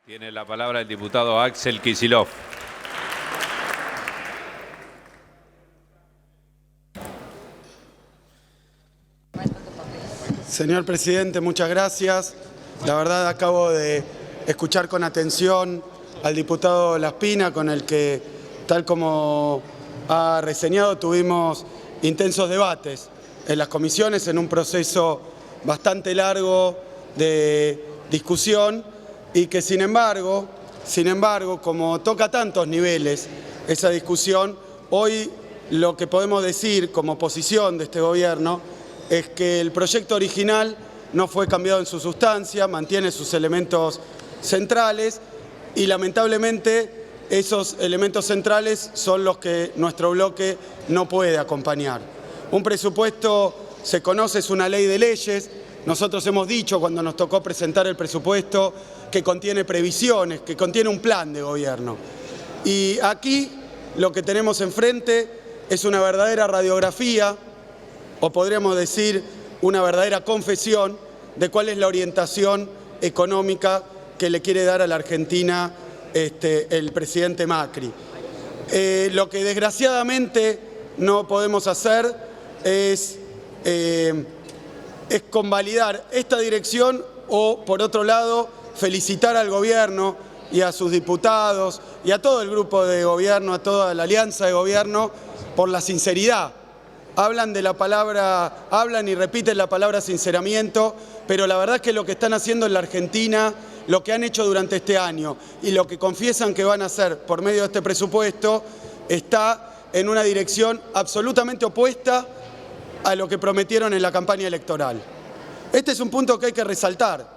Tiene la palabra el diputado Axel Kicillof. Señor presidente, muchas gracias. La verdad, acabo de escuchar con atención al diputado Laspina, con el que, tal como ha reseñado, tuvimos intensos debates en las comisiones, en un proceso bastante largo de discusión y que, sin embargo, como toca tantos niveles esa discusión, hoy lo que podemos decir como posición de este gobierno es que el proyecto original no fue cambiado en su sustancia, mantiene sus elementos centrales y, lamentablemente, esos elementos centrales son los que nuestro bloque no puede acompañar. Un presupuesto, se conoce, es una ley de leyes. Nosotros hemos dicho, cuando nos tocó presentar el presupuesto, que contiene previsiones, que contiene un plan de gobierno. Y aquí lo que tenemos enfrente es una verdadera radiografía, o podríamos decir una verdadera confesión de cuál es la orientación económica que le quiere dar a la Argentina el presidente Macri. Lo que desgraciadamente no podemos hacer es convalidar esta dirección o, por otro lado, felicitar al gobierno y a sus diputados y a todo el grupo de gobierno, a toda la alianza de gobierno, por la sinceridad. Hablan y repiten la palabra sinceramiento, pero la verdad es que lo que están haciendo en la Argentina, lo que han hecho durante este año y lo que confiesan que van a hacer por medio de este presupuesto, está en una dirección absolutamente opuesta a lo que prometieron en la campaña electoral. Este es un punto que hay que resaltar,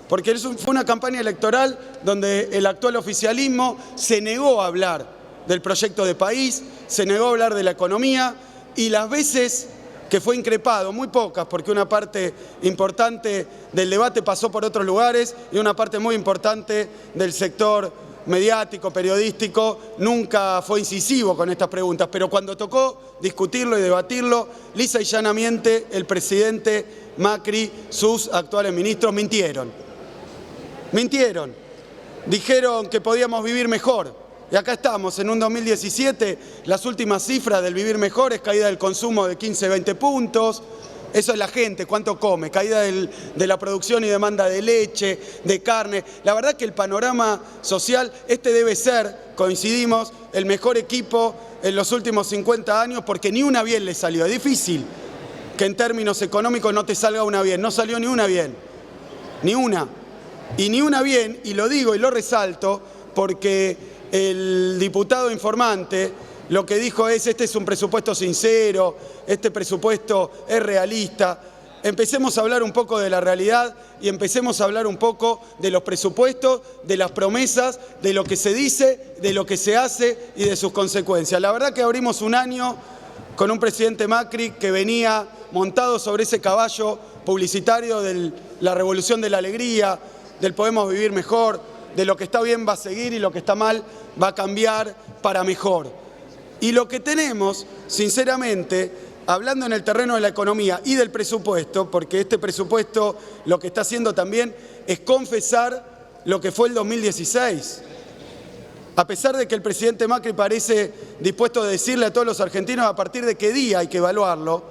porque fue una campaña electoral donde el actual oficialismo se negó a hablar del proyecto de país, se negó a hablar de la economía, y las veces que fue increpado, muy pocas, porque una parte importante del debate pasó por otros lugares y una parte muy importante del sector mediático, periodístico, nunca fue incisivo con estas preguntas. Pero cuando tocó discutirlo y debatirlo, lisa y llanamente el presidente Macri, sus actuales ministros, mintieron. Mintieron. Dijeron que podíamos vivir mejor. Y acá estamos, en un 2017, las últimas cifras del vivir mejor es caída del consumo de 15-20 puntos. Eso es la gente, cuánto come, caída de la producción y demanda de leche, de carne. La verdad que el panorama social, debe ser, coincidimos, el mejor equipo en los últimos 50 años, porque ni una bien le salió. Es difícil que en términos económicos no te salga una bien. No salió ni una bien, ni una. Y ni una bien, y lo digo y lo resalto, porque el diputado informante lo que dijo es: este es un presupuesto sincero, este presupuesto es realista. Empecemos a hablar un poco de la realidad y empecemos a hablar un poco de los presupuestos, de las promesas, de lo que se dice, de lo que se hace y de sus consecuencias. La verdad que abrimos un año con un presidente Macri que venía montado sobre ese caballo publicitario de la revolución de la alegría, del podemos vivir mejor, de lo que está bien va a seguir y lo que está mal va a cambiar para mejor. Y lo que tenemos, sinceramente, hablando en el terreno de la economía y del presupuesto, porque este presupuesto lo que está haciendo también es confesar lo que fue el 2016. A pesar de que el presidente Macri parece dispuesto a decirle a todos los argentinos a partir de qué día hay que evaluarlo,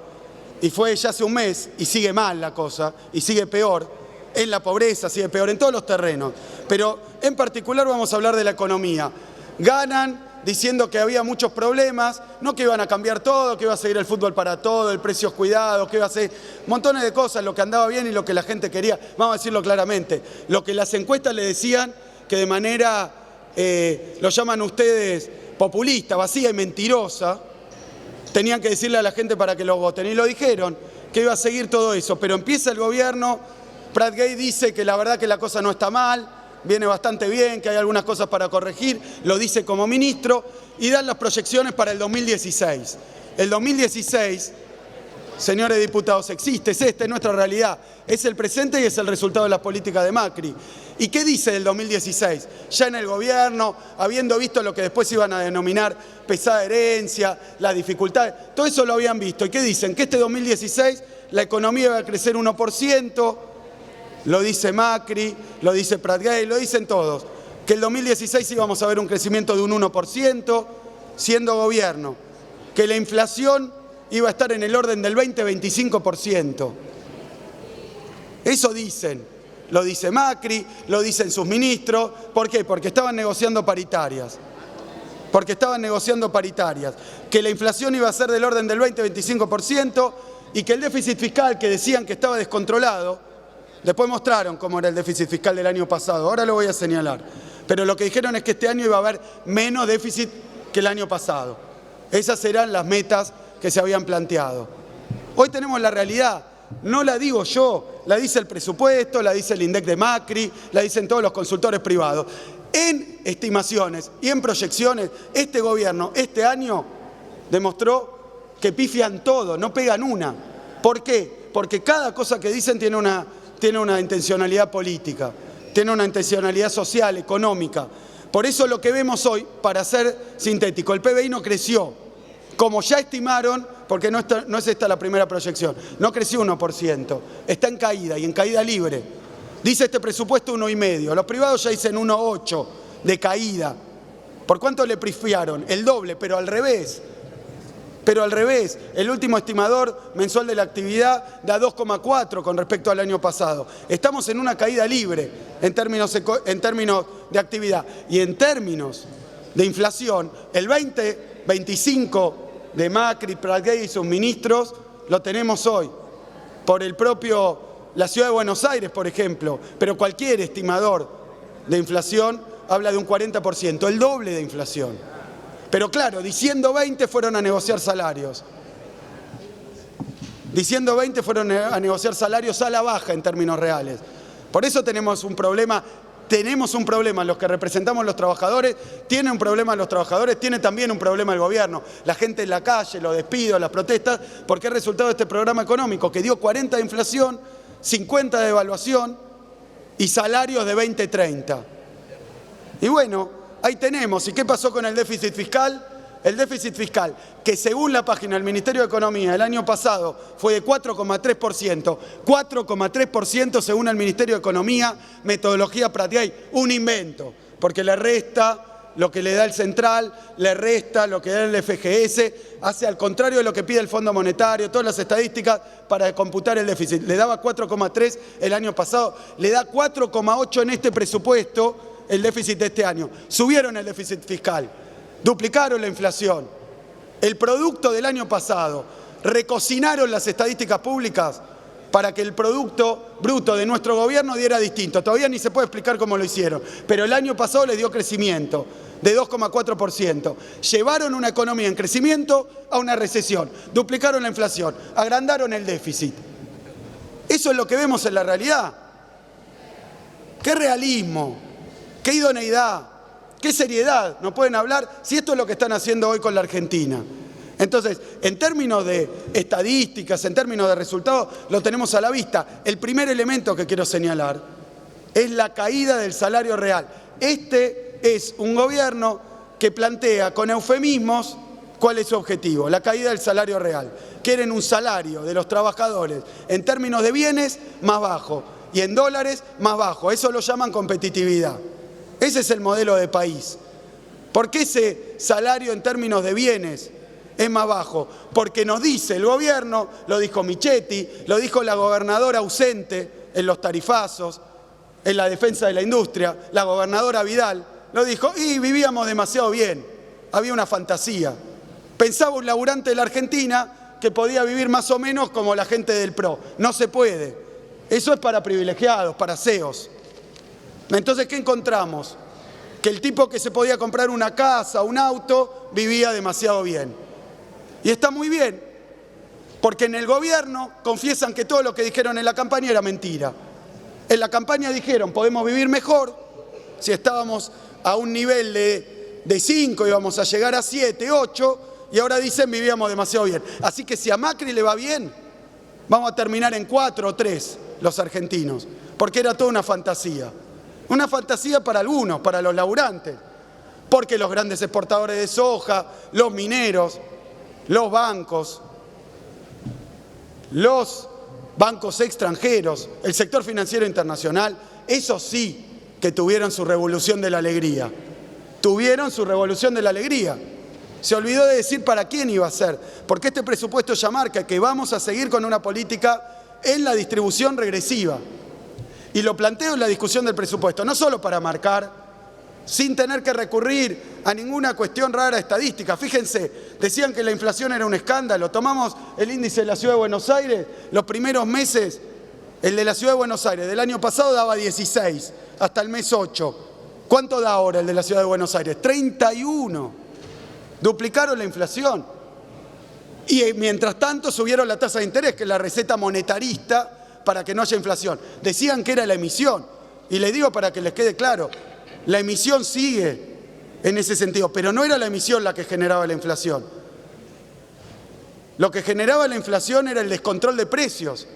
y fue ya hace un mes y sigue mal la cosa, y sigue peor, en la pobreza sigue peor, en todos los terrenos. Pero en particular vamos a hablar de la economía. Ganan diciendo que había muchos problemas, no que iban a cambiar todo, que iba a seguir el fútbol para todo, el precios cuidados, que iba a ser montones de cosas, lo que andaba bien y lo que la gente quería. Vamos a decirlo claramente, lo que las encuestas le decían que de manera, lo llaman ustedes populista, vacía y mentirosa, tenían que decirle a la gente para que lo voten. Y lo dijeron, que iba a seguir todo eso. Pero empieza el gobierno, Prat Gay dice que la verdad que la cosa no está mal, viene bastante bien, que hay algunas cosas para corregir, lo dice como ministro, y dan las proyecciones para el 2016. El 2016, señores diputados, existe, es nuestra realidad, es el presente y es el resultado de las políticas de Macri. ¿Y qué dice del 2016? Ya en el gobierno, habiendo visto lo que después iban a denominar pesada herencia, las dificultades, todo eso lo habían visto. ¿Y qué dicen? Que este 2016 la economía va a crecer 1%, lo dice Macri, lo dice Prat Gay, lo dicen todos. que el 2016 íbamos a ver un crecimiento de un 1% siendo gobierno, que la inflación iba a estar en el orden del 20-25%. Eso dicen, lo dice Macri, lo dicen sus ministros. ¿Por qué? Porque estaban negociando paritarias. Que la inflación iba a ser del orden del 20-25% y que el déficit fiscal, que decían que estaba descontrolado, después mostraron cómo era el déficit fiscal del año pasado, ahora lo voy a señalar. Pero lo que dijeron es que este año iba a haber menos déficit que el año pasado. Esas eran las metas que se habían planteado. Hoy tenemos la realidad, no la digo yo, la dice el presupuesto, la dice el INDEC de Macri, la dicen todos los consultores privados. En estimaciones y en proyecciones, este gobierno, este año, demostró que pifian todo, no pegan una. ¿Por qué? Porque cada cosa que dicen tiene una intencionalidad política, tiene una intencionalidad social, económica. Por eso lo que vemos hoy, para ser sintético, el PBI no creció, como ya estimaron, porque no es esta la primera proyección, no creció 1%, está en caída y en caída libre. Dice este presupuesto 1,5%, los privados ya dicen 1,8% de caída. ¿Por cuánto le pifiaron? El doble, pero al revés. El último estimador mensual de la actividad da 2,4 con respecto al año pasado. Estamos en una caída libre en términos de actividad. Y en términos de inflación, el 20-25 de Macri, Pratgay y sus ministros lo tenemos hoy. Por la Ciudad de Buenos Aires, por ejemplo, pero cualquier estimador de inflación habla de un 40%, el doble de inflación. Pero claro, diciendo 20 fueron a negociar salarios. Diciendo 20 fueron a negociar salarios a la baja en términos reales. Por eso tenemos un problema los que representamos los trabajadores, tiene un problema los trabajadores, tiene también un problema el gobierno. La gente en la calle, los despidos, las protestas, porque es resultado de este programa económico que dio 40 de inflación, 50 de devaluación y salarios de 20-30. Y bueno, ahí tenemos. ¿Y qué pasó con el déficit fiscal? El déficit fiscal, que según la página del Ministerio de Economía el año pasado fue de 4,3%. 4,3% según el Ministerio de Economía, metodología Pratgay, un invento, porque le resta lo que le da el Central, le resta lo que da el FGS, hace al contrario de lo que pide el Fondo Monetario, todas las estadísticas para computar el déficit. Le daba 4,3 el año pasado, le da 4,8 en este presupuesto el déficit de este año. Subieron el déficit fiscal, duplicaron la inflación. El producto del año pasado, recocinaron las estadísticas públicas para que el Producto Bruto de nuestro gobierno diera distinto. Todavía ni se puede explicar cómo lo hicieron, pero el año pasado les dio crecimiento de 2,4%. Llevaron una economía en crecimiento a una recesión, duplicaron la inflación, agrandaron el déficit. Eso es lo que vemos en la realidad. ¿Qué realismo? ¿Qué idoneidad? ¿Qué seriedad? ¿No pueden hablar si esto es lo que están haciendo hoy con la Argentina? Entonces, en términos de estadísticas, en términos de resultados, lo tenemos a la vista. El primer elemento que quiero señalar es la caída del salario real. Este es un gobierno que plantea con eufemismos cuál es su objetivo, la caída del salario real. Quieren un salario de los trabajadores en términos de bienes más bajo y en dólares más bajo. Eso lo llaman competitividad. Ese es el modelo de país. ¿Por qué ese salario en términos de bienes es más bajo? Porque nos dice el gobierno, lo dijo Michetti, lo dijo la gobernadora ausente en los tarifazos, en la defensa de la industria, la gobernadora Vidal, lo dijo, y vivíamos demasiado bien, había una fantasía. Pensaba un laburante de la Argentina que podía vivir más o menos como la gente del PRO. No se puede. Eso es para privilegiados, para CEOs. Entonces, ¿qué encontramos? Que el tipo que se podía comprar una casa, un auto, vivía demasiado bien. Y está muy bien, porque en el gobierno confiesan que todo lo que dijeron en la campaña era mentira. En la campaña dijeron, podemos vivir mejor, si estábamos a un nivel de 5 íbamos a llegar a 7, 8, y ahora dicen vivíamos demasiado bien. Así que si a Macri le va bien, vamos a terminar en 4 o 3 los argentinos, porque era toda una fantasía. Una fantasía para algunos, para los laburantes, porque los grandes exportadores de soja, los mineros, los bancos extranjeros, el sector financiero internacional, esos sí que tuvieron su revolución de la alegría. Tuvieron su revolución de la alegría. Se olvidó de decir para quién iba a ser, porque este presupuesto ya marca que vamos a seguir con una política en la distribución regresiva. Y lo planteo en la discusión del presupuesto, no solo para marcar, sin tener que recurrir a ninguna cuestión rara estadística. Fíjense, decían que la inflación era un escándalo. Tomamos el índice de la Ciudad de Buenos Aires, los primeros meses, el de la Ciudad de Buenos Aires del año pasado daba 16, hasta el mes 8. ¿Cuánto da ahora el de la Ciudad de Buenos Aires? 31. Duplicaron la inflación. Y mientras tanto subieron la tasa de interés, que es la receta monetarista para que no haya inflación. Decían que era la emisión. Y les digo para que les quede claro, la emisión sigue en ese sentido, pero no era la emisión la que generaba la inflación. Lo que generaba la inflación era el descontrol de precios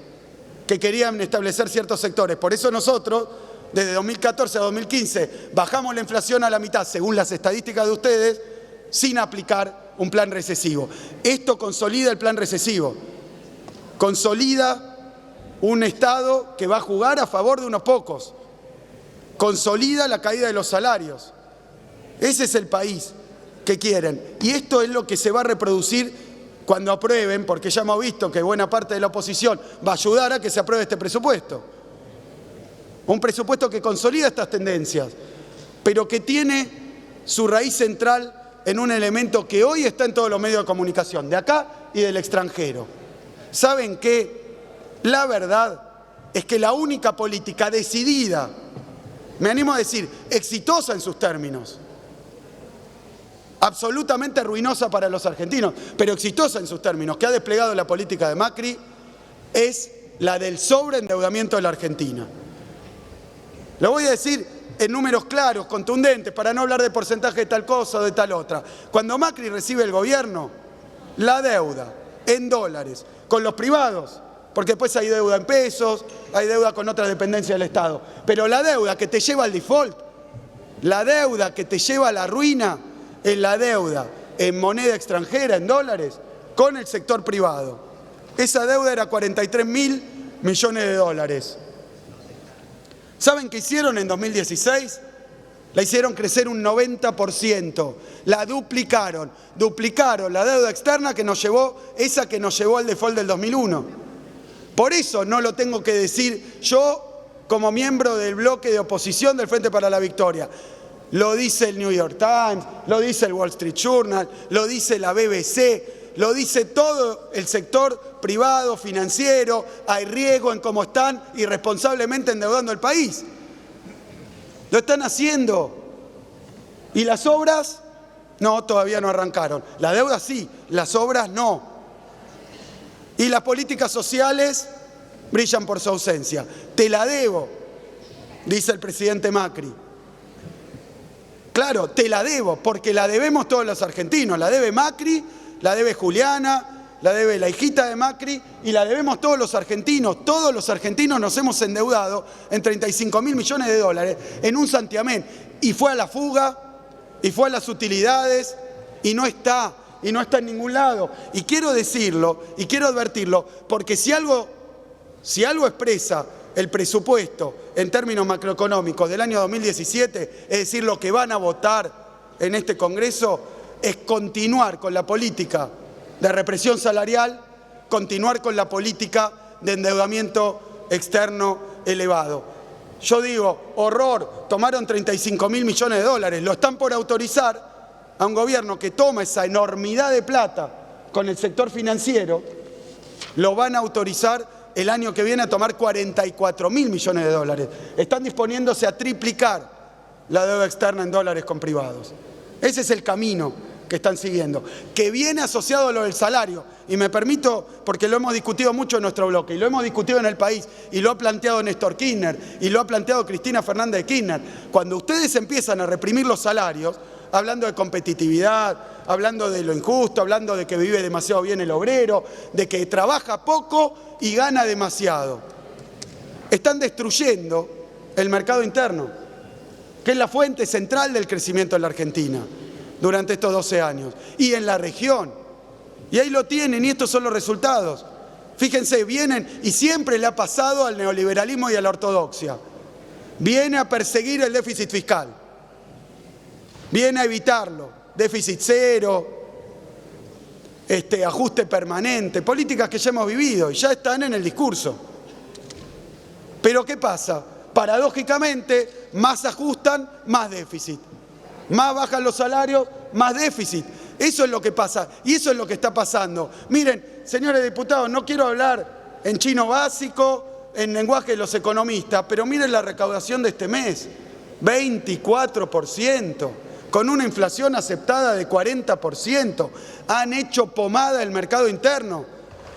que querían establecer ciertos sectores. Por eso nosotros, desde 2014 a 2015, bajamos la inflación a la mitad, según las estadísticas de ustedes, sin aplicar un plan recesivo. Esto consolida el plan recesivo, consolida un Estado que va a jugar a favor de unos pocos, consolida la caída de los salarios. Ese es el país que quieren. Y esto es lo que se va a reproducir cuando aprueben, porque ya hemos visto que buena parte de la oposición va a ayudar a que se apruebe este presupuesto. Un presupuesto que consolida estas tendencias, pero que tiene su raíz central en un elemento que hoy está en todos los medios de comunicación, de acá y del extranjero. ¿Saben qué? La verdad es que la única política decidida, me animo a decir, exitosa en sus términos, absolutamente ruinosa para los argentinos, pero exitosa en sus términos, que ha desplegado la política de Macri, es la del sobreendeudamiento de la Argentina. Lo voy a decir en números claros, contundentes, para no hablar de porcentaje de tal cosa o de tal otra. Cuando Macri recibe el gobierno, la deuda en dólares con los privados, porque después hay deuda en pesos, hay deuda con otras dependencias del Estado, pero la deuda que te lleva al default, la deuda que te lleva a la ruina, es la deuda en moneda extranjera, en dólares, con el sector privado. Esa deuda era 43.000 millones de dólares. ¿Saben qué hicieron en 2016? La hicieron crecer un 90%, la duplicaron la deuda externa que nos llevó, esa que nos llevó al default del 2001. Por eso no lo tengo que decir yo como miembro del bloque de oposición del Frente para la Victoria. Lo dice el New York Times, lo dice el Wall Street Journal, lo dice la BBC, lo dice todo el sector privado, financiero. Hay riesgo en cómo están irresponsablemente endeudando el país. Lo están haciendo. ¿Y las obras? No, todavía no arrancaron. La deuda sí, las obras no. Y las políticas sociales brillan por su ausencia. Te la debo, dice el presidente Macri. Claro, te la debo, porque la debemos todos los argentinos. La debe Macri, la debe Juliana, la debe la hijita de Macri y la debemos todos los argentinos. Todos los argentinos nos hemos endeudado en 35.000 millones de dólares en un santiamén. Y fue a la fuga, y fue a las utilidades, y no está en ningún lado. Y quiero decirlo, y quiero advertirlo, porque si algo expresa el presupuesto en términos macroeconómicos del año 2017, es decir, lo que van a votar en este Congreso, es continuar con la política de represión salarial, continuar con la política de endeudamiento externo elevado. Yo digo, horror, tomaron 35.000 millones de dólares, lo están por autorizar a un gobierno que toma esa enormidad de plata con el sector financiero, lo van a autorizar el año que viene a tomar 44.000 millones de dólares. Están disponiéndose a triplicar la deuda externa en dólares con privados. Ese es el camino que están siguiendo, que viene asociado a lo del salario. Y me permito, porque lo hemos discutido mucho en nuestro bloque, y lo hemos discutido en el país, y lo ha planteado Néstor Kirchner, y lo ha planteado Cristina Fernández de Kirchner. Cuando ustedes empiezan a reprimir los salarios, hablando de competitividad, hablando de lo injusto, hablando de que vive demasiado bien el obrero, de que trabaja poco y gana demasiado, están destruyendo el mercado interno, que es la fuente central del crecimiento en la Argentina durante estos 12 años y en la región. Y ahí lo tienen, y estos son los resultados. Fíjense, vienen, y siempre le ha pasado al neoliberalismo y a la ortodoxia. viene a perseguir el déficit fiscal, viene a evitarlo, déficit cero, ajuste permanente, políticas que ya hemos vivido y ya están en el discurso. Pero ¿qué pasa? Paradójicamente, más ajustan, más déficit. Más bajan los salarios, más déficit. Eso es lo que pasa y eso es lo que está pasando. Miren, señores diputados, no quiero hablar en chino básico, en lenguaje de los economistas, pero miren la recaudación de este mes, 24%, con una inflación aceptada de 40%. Han hecho pomada el mercado interno,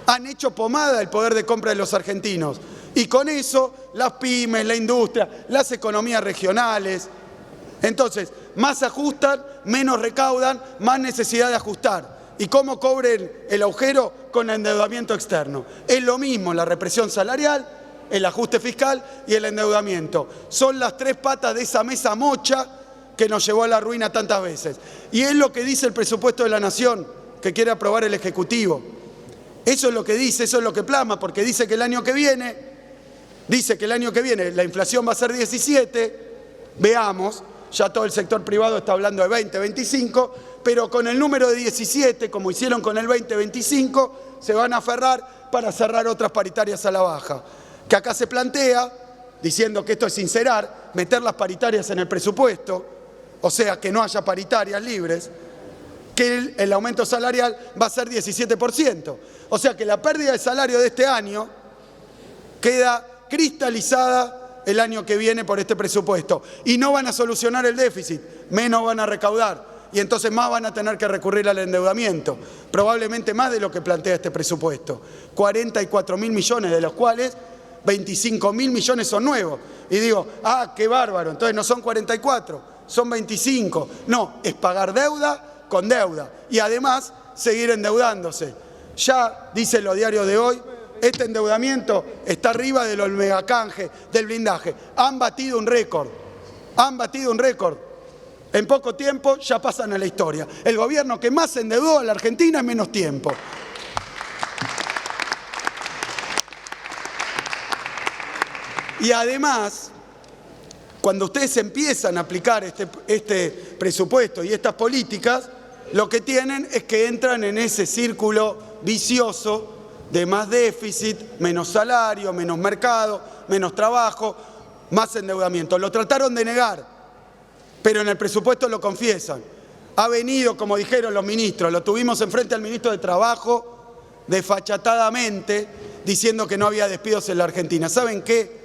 han hecho pomada el poder de compra de los argentinos. Y con eso, las pymes, la industria, las economías regionales. Entonces, más ajustan, menos recaudan, más necesidad de ajustar. ¿Y cómo cubren el agujero? Con endeudamiento externo. Es lo mismo la represión salarial, el ajuste fiscal y el endeudamiento. Son las tres patas de esa mesa mocha que nos llevó a la ruina tantas veces. Y es lo que dice el presupuesto de la Nación, que quiere aprobar el Ejecutivo. Eso es lo que dice, eso es lo que plasma, porque dice que el año que viene la inflación va a ser 17, veamos, ya todo el sector privado está hablando de 20, 25, pero con el número de 17, como hicieron con el 20, 25, se van a aferrar para cerrar otras paritarias a la baja. Que acá se plantea, diciendo que esto es sincerar, meter las paritarias en el presupuesto, o sea, que no haya paritarias libres, que el aumento salarial va a ser 17%. O sea que la pérdida de salario de este año queda cristalizada el año que viene por este presupuesto. Y no van a solucionar el déficit, menos van a recaudar. Y entonces más van a tener que recurrir al endeudamiento. Probablemente más de lo que plantea este presupuesto. 44.000 millones, de los cuales 25.000 millones son nuevos. Y digo, qué bárbaro, entonces no son 44, son 25. No, es pagar deuda con deuda. Y además seguir endeudándose. Ya, dice los diarios de hoy, este endeudamiento está arriba de los megacanje, del blindaje. Han batido un récord. En poco tiempo ya pasan a la historia. El gobierno que más endeudó a la Argentina en menos tiempo. Y además, cuando ustedes empiezan a aplicar este presupuesto y estas políticas, lo que tienen es que entran en ese círculo vicioso de más déficit, menos salario, menos mercado, menos trabajo, más endeudamiento. Lo trataron de negar, pero en el presupuesto lo confiesan. Ha venido, como dijeron los ministros, lo tuvimos enfrente al ministro de Trabajo, desfachatadamente, diciendo que no había despidos en la Argentina. ¿Saben qué?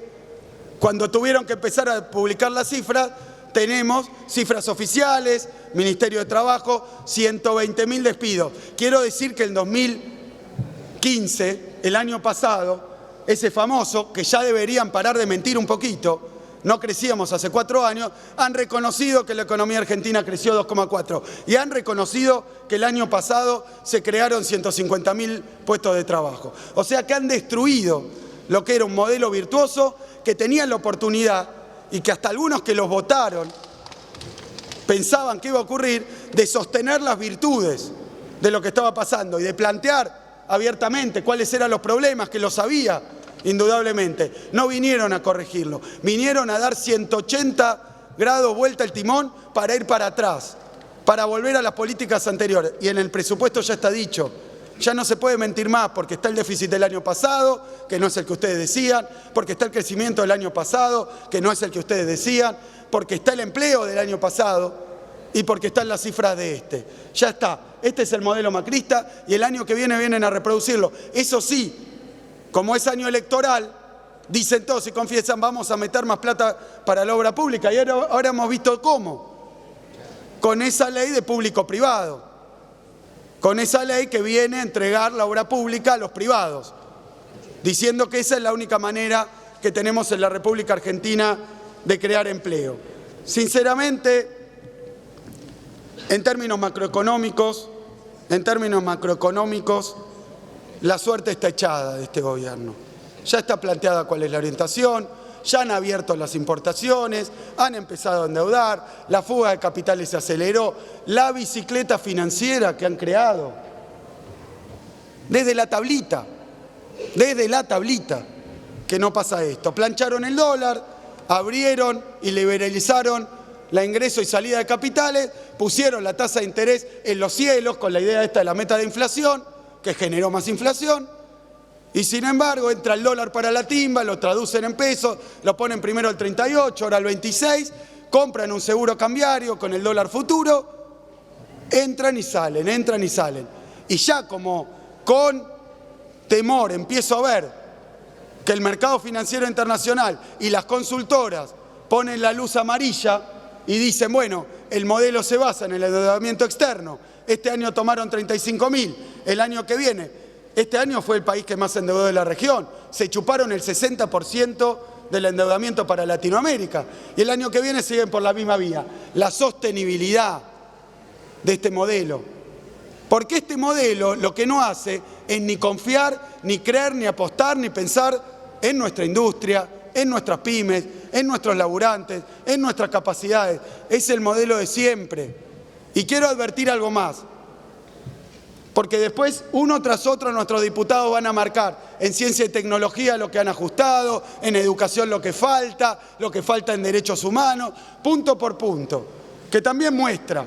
Cuando tuvieron que empezar a publicar las cifras, tenemos cifras oficiales, Ministerio de Trabajo, 120.000 despidos. Quiero decir que en 2015, el año pasado, ese famoso, que ya deberían parar de mentir un poquito, no crecíamos hace 4 años, han reconocido que la economía argentina creció 2,4 y han reconocido que el año pasado se crearon 150.000 puestos de trabajo. O sea que han destruido lo que era un modelo virtuoso, que tenían la oportunidad y que hasta algunos que los votaron pensaban que iba a ocurrir, de sostener las virtudes de lo que estaba pasando y de plantear abiertamente cuáles eran los problemas, que los había, indudablemente. No vinieron a corregirlo, vinieron a dar 180 grados vuelta el timón para ir para atrás, para volver a las políticas anteriores. Y en el presupuesto ya está dicho, ya no se puede mentir más, porque está el déficit del año pasado, que no es el que ustedes decían, porque está el crecimiento del año pasado, que no es el que ustedes decían, porque está el empleo del año pasado y porque están las cifras de este. Ya está, este es el modelo macrista y el año que viene vienen a reproducirlo. Eso sí, como es año electoral, dicen todos y confiesan, vamos a meter más plata para la obra pública. Y ahora hemos visto cómo, con esa ley de público-privado. Con esa ley que viene a entregar la obra pública a los privados, diciendo que esa es la única manera que tenemos en la República Argentina de crear empleo. Sinceramente, en términos macroeconómicos, la suerte está echada de este gobierno. Ya está planteada cuál es la orientación, ya han abierto las importaciones, han empezado a endeudar, la fuga de capitales se aceleró, la bicicleta financiera que han creado, desde la tablita, que no pasa esto. Plancharon el dólar, abrieron y liberalizaron la ingreso y salida de capitales, pusieron la tasa de interés en los cielos con la idea esta de la meta de inflación, que generó más inflación, y sin embargo entra el dólar para la timba, lo traducen en pesos, lo ponen primero al 38, ahora al 26, compran un seguro cambiario con el dólar futuro, entran y salen, entran y salen. Y ya como con temor empiezo a ver que el mercado financiero internacional y las consultoras ponen la luz amarilla y dicen, bueno, el modelo se basa en el endeudamiento externo, este año tomaron 35.000, el año que viene, este año fue el país que más se endeudó de la región, se chuparon el 60% del endeudamiento para Latinoamérica y el año que viene siguen por la misma vía, la sostenibilidad de este modelo. Porque este modelo lo que no hace es ni confiar, ni creer, ni apostar, ni pensar en nuestra industria, en nuestras pymes, en nuestros laburantes, en nuestras capacidades. Es el modelo de siempre. Y quiero advertir algo más, porque después uno tras otro nuestros diputados van a marcar en ciencia y tecnología lo que han ajustado, en educación lo que falta en derechos humanos, punto por punto, que también muestra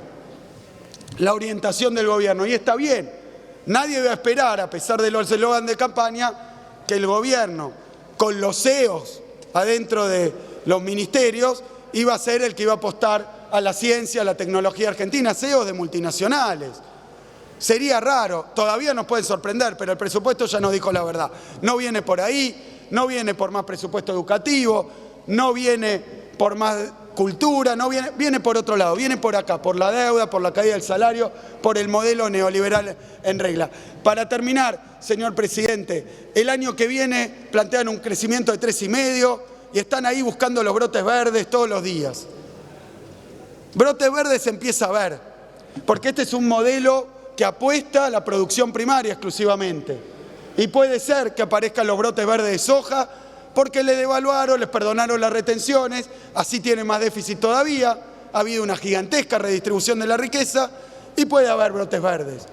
la orientación del gobierno. Y está bien, nadie va a esperar, a pesar de los eslogan de campaña, que el gobierno, con los CEOs adentro de los ministerios, iba a ser el que iba a apostar a la ciencia, a la tecnología argentina, CEOs de multinacionales. Sería raro, todavía nos pueden sorprender, pero el presupuesto ya nos dijo la verdad. No viene por ahí, no viene por más presupuesto educativo, no viene por más cultura, no viene por otro lado, viene por acá, por la deuda, por la caída del salario, por el modelo neoliberal en regla. Para terminar, señor presidente, el año que viene plantean un crecimiento de 3,5 y están ahí buscando los brotes verdes todos los días. Brotes verdes se empieza a ver, porque este es un modelo que apuesta a la producción primaria exclusivamente. Y puede ser que aparezcan los brotes verdes de soja, porque le devaluaron, les perdonaron las retenciones, así tiene más déficit todavía, ha habido una gigantesca redistribución de la riqueza y puede haber brotes verdes.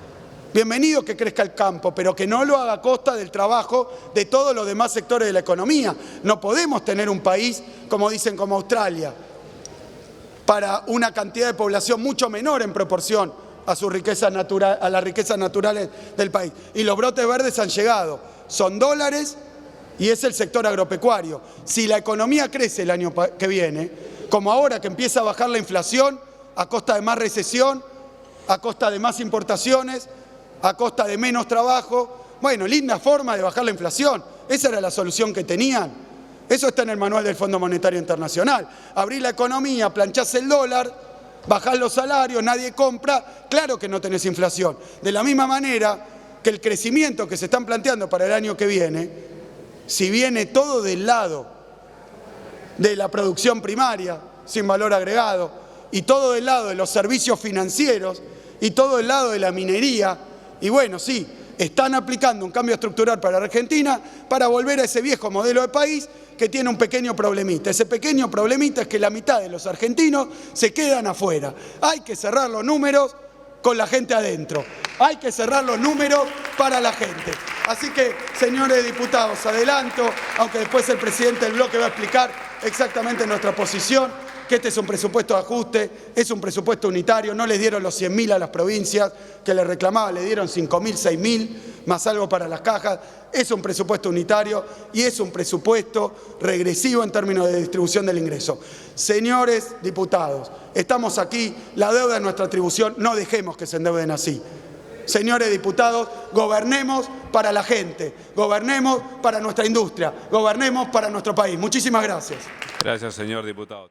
Bienvenido que crezca el campo, pero que no lo haga a costa del trabajo de todos los demás sectores de la economía. No podemos tener un país, como dicen, como Australia, para una cantidad de población mucho menor en proporción a sus riquezas naturales, a las riquezas naturales del país. Y los brotes verdes han llegado, son dólares y es el sector agropecuario. Si la economía crece el año que viene, como ahora que empieza a bajar la inflación a costa de más recesión, a costa de más importaciones, a costa de menos trabajo, bueno, linda forma de bajar la inflación, esa era la solución que tenían. Eso está en el manual del Fondo Monetario Internacional. Abrir la economía, planchás el dólar, bajás los salarios, nadie compra, claro que no tenés inflación. De la misma manera que el crecimiento que se están planteando para el año que viene, si viene todo del lado de la producción primaria, sin valor agregado, y todo del lado de los servicios financieros, y todo del lado de la minería, y bueno, sí, están aplicando un cambio estructural para Argentina para volver a ese viejo modelo de país que tiene un pequeño problemita. Ese pequeño problemita es que la mitad de los argentinos se quedan afuera. Hay que cerrar los números con la gente adentro. Hay que cerrar los números para la gente. Así que, señores diputados, adelanto, aunque después el presidente del bloque va a explicar exactamente nuestra posición, que este es un presupuesto de ajuste, es un presupuesto unitario, no les dieron los 100.000 a las provincias que les reclamaban, le dieron 5.000, 6.000, más algo para las cajas, es un presupuesto unitario y es un presupuesto regresivo en términos de distribución del ingreso. Señores diputados, estamos aquí, la deuda es nuestra atribución, no dejemos que se endeuden así. Señores diputados, gobernemos para la gente, gobernemos para nuestra industria, gobernemos para nuestro país. Muchísimas gracias. Gracias, señor diputado.